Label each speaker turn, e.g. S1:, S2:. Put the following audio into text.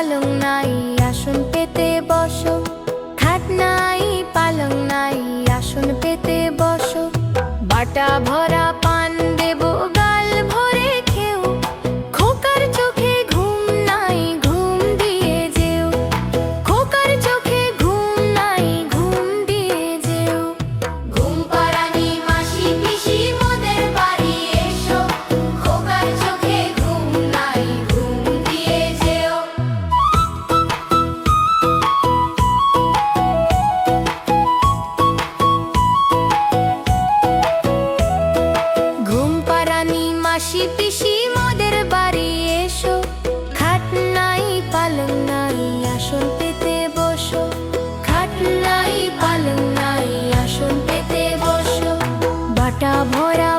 S1: পালং নাই আসন পেতে বসো, খাট নাই পালং নাই আসন পেতে বসো। বাটা ভরা পান দেবো গাল ভরে খেও, খোকার চোখে ঘুম নাই ঘুম দিয়ে যেও, খোকার চোখে ঘুম নাই ঘুম দিয়ে যেও। ঘুম পাড়ানি মাসি পিসি মোদের বাড়ি এসো, খোকার চোখে ঘুম নাই ঘুম দিয়ে যেও। ঘুম পাড়ানি মাসি পিসি মোদের বাড়ি এসো, খাট নাই পালং নাই আসন পেতে বসো, খাট নাই পালং নাই আসন পেতে বসো। বাটা ভরা